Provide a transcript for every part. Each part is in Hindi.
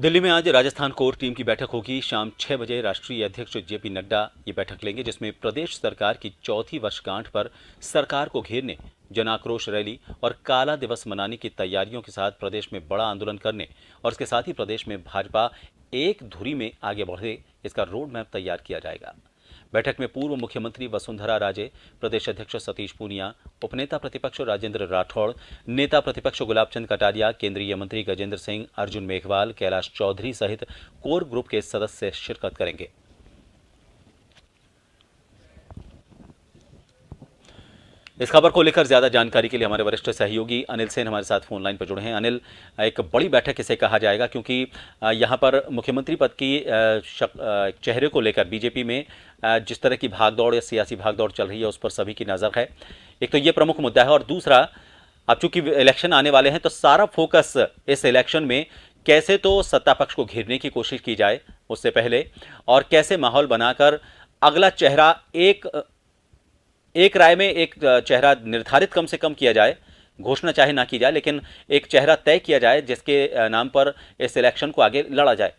दिल्ली में आज राजस्थान कोर टीम की बैठक होगी। शाम 6 बजे राष्ट्रीय अध्यक्ष जेपी नड्डा ये बैठक लेंगे, जिसमें प्रदेश सरकार की चौथी वर्षगांठ पर सरकार को घेरने, जन आक्रोश रैली और काला दिवस मनाने की तैयारियों के साथ प्रदेश में बड़ा आंदोलन करने और इसके साथ ही प्रदेश में भाजपा एक धुरी में आगे बढ़े, इसका रोड मैप तैयार किया जाएगा। बैठक में पूर्व मुख्यमंत्री वसुंधरा राजे, प्रदेश अध्यक्ष सतीश पूनिया, उपनेता प्रतिपक्ष राजेंद्र राठौड़, नेता प्रतिपक्ष गुलाबचंद कटारिया, केंद्रीय मंत्री गजेंद्र सिंह, अर्जुन मेघवाल, कैलाश चौधरी सहित कोर ग्रुप के सदस्य शिरकत करेंगे। इस खबर को लेकर ज्यादा जानकारी के लिए हमारे वरिष्ठ सहयोगी अनिल सेन हमारे साथ फोन लाइन पर जुड़े हैं। अनिल, एक बड़ी बैठक इसे कहा जाएगा क्योंकि यहां पर मुख्यमंत्री पद की चेहरे को लेकर बीजेपी में जिस तरह की भागदौड़ या सियासी भागदौड़ चल रही है उस पर सभी की नजर है। एक तो ये प्रमुख मुद्दा है और दूसरा, अब चूंकि इलेक्शन आने वाले हैं तो सारा फोकस इस इलेक्शन में कैसे तो सत्ता पक्ष को घेरने की कोशिश की जाए उससे पहले, और कैसे माहौल बनाकर अगला चेहरा एक राय में एक चेहरा निर्धारित कम से कम किया जाए, घोषणा चाहे ना की जाए लेकिन एक चेहरा तय किया जाए जिसके नाम पर इस इलेक्शन को आगे लड़ा जाए।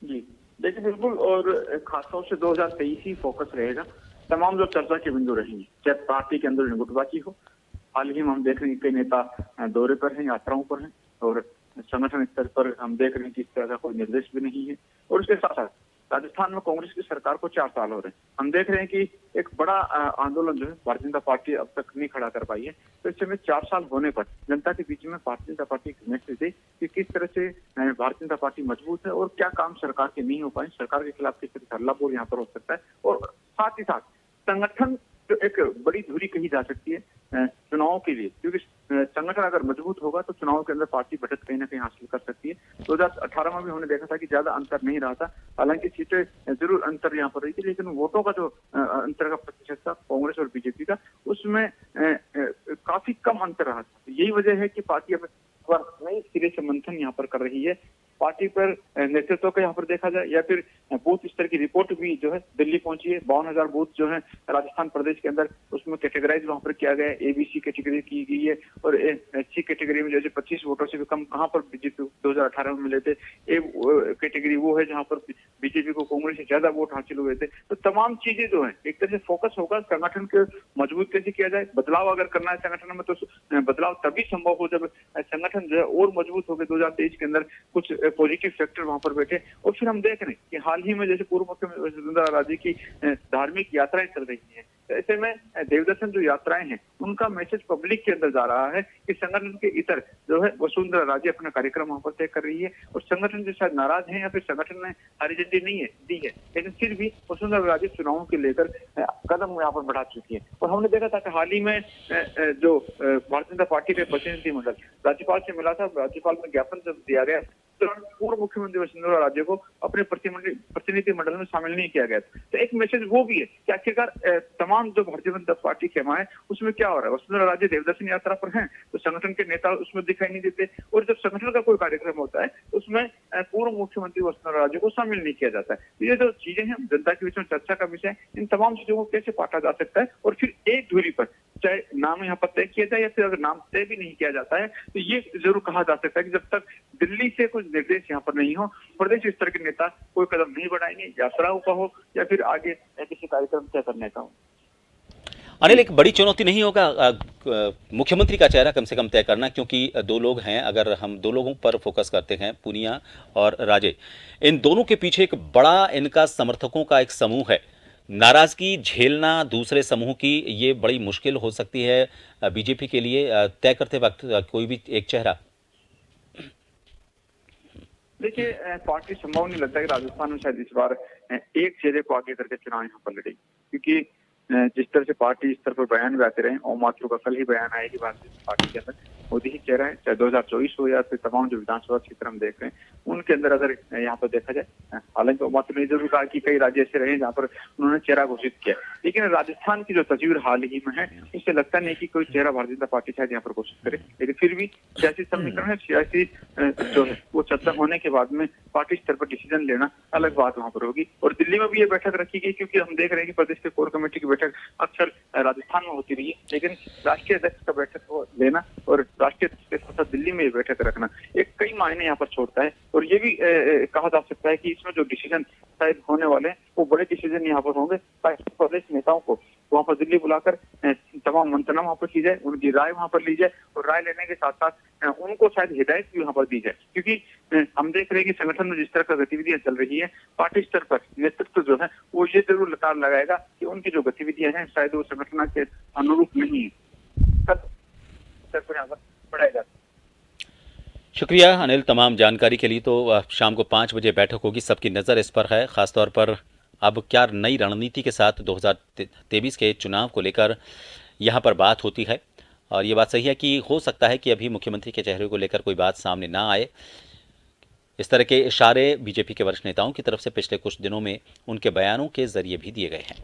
जी देखिए, बिल्कुल, और खासतौर से 2023 ही फोकस रहेगा। तमाम जो चर्चा के बिंदु रहेंगे, चाहे पार्टी के अंदर गुटबाजी हो। हाल ही में हम देख रहे हैं कई नेता दौरे पर हैं, यात्राओं पर हैं, और संगठन स्तर पर हम देख रहे हैं कि इस तरह का कोई निर्देश भी नहीं है। और उसके साथ साथ राजस्थान में कांग्रेस की सरकार को 4 साल हो रहे हैं। हम देख रहे हैं कि एक बड़ा आंदोलन जो है भारतीय जनता पार्टी अब तक नहीं खड़ा कर पाई है। तो इससे में 4 साल होने पर जनता के बीच में भारतीय जनता पार्टी की मैसेज दे कि किस तरह से भारतीय जनता पार्टी मजबूत है और क्या काम सरकार के नहीं हो पाए, सरकार के खिलाफ किस तरह हल्ला बोल यहाँ पर हो सकता है। और साथ ही साथ संगठन जो एक बड़ी धुरी कही जा सकती है चुनावों के लिए, क्योंकि संगठन अगर मजबूत होगा तो चुनाव के अंदर पार्टी बढ़त कहीं ना कहीं हासिल कर सकती है। 2018 में भी हमने देखा था कि ज्यादा अंतर नहीं रहा था, हालांकि सीटें जरूर अंतर यहाँ पर रही थी, लेकिन वोटों का जो अंतर का प्रतिशत था कांग्रेस और बीजेपी का, उसमें काफी कम अंतर रहा था। यही वजह है कि पार्टी अब नई सिरे से मंथन यहाँ पर कर रही है। पार्टी पर नेतृत्व का यहाँ पर देखा जाए या फिर बूथ स्तर की रिपोर्ट भी जो है दिल्ली पहुंची है। 52,000 बूथ जो है राजस्थान प्रदेश के अंदर, उसमें कैटेगराइज वहां पर किया गया है। एबीसी कैटेगरी की गई है और एससी कैटेगरी में जैसे 25 वोटों से भी कम कहाँ पर बीजेपी 2018 में मिले थे। ए कैटेगरी वो है जहाँ पर बीजेपी को कांग्रेस से ज्यादा वोट हासिल हुए थे। तो तमाम चीजें जो है एक तरह से फोकस होगा संगठन के मजबूत कैसे किया जाए। बदलाव अगर करना है संगठन में तो बदलाव तभी संभव हो जब संगठन जो है और मजबूत हो गए। 2023 के अंदर कुछ पॉजिटिव फैक्टर वहां पर बैठे। और फिर हम देख रहे हैं कि हाल ही में जैसे पूर्व मुख्यमंत्री वसुंधरा राजे की धार्मिक यात्राएं चल रही हैं, तो ऐसे में देवदर्शन जो यात्राएं हैं उनका मैसेज पब्लिक के अंदर जा रहा है कि संगठन के इतर जो है वसुंधरा राजे अपना कार्यक्रम वहां पर तय कर रही है। और संगठन जो शायद नाराज है या फिर संगठन ने हरी झंडी नहीं है दी है, लेकिन फिर भी वसुंधरा राजे चुनावों को लेकर कदम यहाँ पर बढ़ा चुकी है। और हमने देखा था कि हाल ही में जो भारतीय जनता पार्टी के प्रतिनिधिमंडल राज्यपाल से मिला था, राज्यपाल में ज्ञापन जब दिया गया तो पूर्व मुख्यमंत्री वसुंधरा राजे को अपने प्रतिनिधि मंडल में शामिल नहीं किया गया। तो एक मैसेज वो भी है कि आखिरकार तमाम जो भारतीय जनता पार्टी के है उसमें क्या हो रहा है। वसुंधरा राजे देवदर्शन यात्रा पर हैं तो संगठन के नेता उसमें दिखाई नहीं देते, और जब संगठन का कोई कार्यक्रम होता है तो उसमें पूर्व मुख्यमंत्री वसुंधरा राजे को शामिल नहीं किया जाता है। तो ये जो चीजें हैं जनता के बीच में चर्चा का विषय है। इन तमाम चीजों को कैसे बांटा जा सकता है और फिर एक दूरी पर चाहे नाम यहाँ पर तय किया जाए या फिर अगर नाम तय भी नहीं किया जाता है तो ये जरूर कहा जा सकता है कि जब तक दिल्ली से कुछ निर्देश यहाँ पर नहीं हो, प्रदेश स्तर के नेता कोई कदम नहीं बढ़ाएंगे, यात्राओं का हो या फिर आगे किसी कार्यक्रम तय करने का हो। अनिल, एक बड़ी चुनौती नहीं होगा मुख्यमंत्री का चेहरा कम से कम तय करना, क्योंकि 2 लोग हैं, अगर हम 2 लोगों पर फोकस करते हैं, पूनिया और राजे, इन दोनों के पीछे एक बड़ा इनका समर्थकों का एक समूह है। नाराजगी झेलना दूसरे समूह की ये बड़ी मुश्किल हो सकती है बीजेपी के लिए तय करते वक्त कोई भी एक चेहरा। देखिए, पार्टी संभव नहीं लगता कि राजस्थान में शायद इस बार एक चेहरे को आगे करके चुनाव यहाँ पर लड़ेगी, क्योंकि जिस तरह से पार्टी स्तर पर बयान भी आते रहे, ओम माथुर का कल ही बयान आया कि भारतीय पार्टी के अंदर मोदी ही चेहरा है, चाहे 2024 हो या फिर तमाम जो विधानसभा क्षेत्र हम देख रहे हैं उनके अंदर अगर यहाँ पर देखा जाए, हालांकि ओम माथुर ने जरूर कहा कि कई राज्य ऐसे रहे जहाँ पर उन्होंने चेहरा घोषित किया, लेकिन राजस्थान की जो तस्वीर हाल ही में है इससे लगता नहीं कि कोई चेहरा भारतीय जनता पार्टी शायद यहाँ पर घोषित करे। लेकिन फिर भी सियासी समीकरण है, सियासी जो है वो चर्चा होने के बाद में पार्टी स्तर पर डिसीजन लेना अलग बात वहां पर होगी। और दिल्ली में भी ये बैठक रखी गई क्योंकि हम देख रहे हैं कि प्रदेश के कोर कमेटी की बैठक बैठक अक्सर राजस्थान में होती रही है, लेकिन राष्ट्रीय अध्यक्ष का बैठक को लेना और राष्ट्रीय अध्यक्ष के साथ दिल्ली में ये बैठक रखना एक कई मायने यहाँ पर छोड़ता है। और ये भी कहा जा सकता है कि इसमें जो डिसीजन शायद होने वाले हैं वो बड़े डिसीजन यहाँ पर होंगे, ताकि प्रदेश नेताओं को वहाँ पर दिल्ली बुलाकर तमाम मंत्रणा वहाँ पर की जाए, उनकी राय वहाँ पर ली जाए और राय लेने के साथ साथ उनको शायद हिदायत भी वहाँ पर दी जाए। क्योंकि हम देख रहे हैं कि संगठन में जिस तरह का गतिविधियां चल रही है, पार्टी स्तर पर नेतृत्व जो है वो ये जरूर लताड़ लगाएगा कि उनकी जो गतिविधियां हैं शायद वो संगठन के अनुरूप नहीं है। स्तर पर यहाँ पर बढ़ाया जाता है। शुक्रिया अनिल तमाम जानकारी के लिए। तो शाम को 5 बजे बैठक होगी, सबकी नज़र इस पर है, ख़ासतौर पर अब क्या नई रणनीति के साथ 2023 के चुनाव को लेकर यहाँ पर बात होती है। और ये बात सही है कि हो सकता है कि अभी मुख्यमंत्री के चेहरे को लेकर कोई बात सामने ना आए। इस तरह के इशारे बीजेपी के वरिष्ठ नेताओं की तरफ से पिछले कुछ दिनों में उनके बयानों के जरिए भी दिए गए हैं।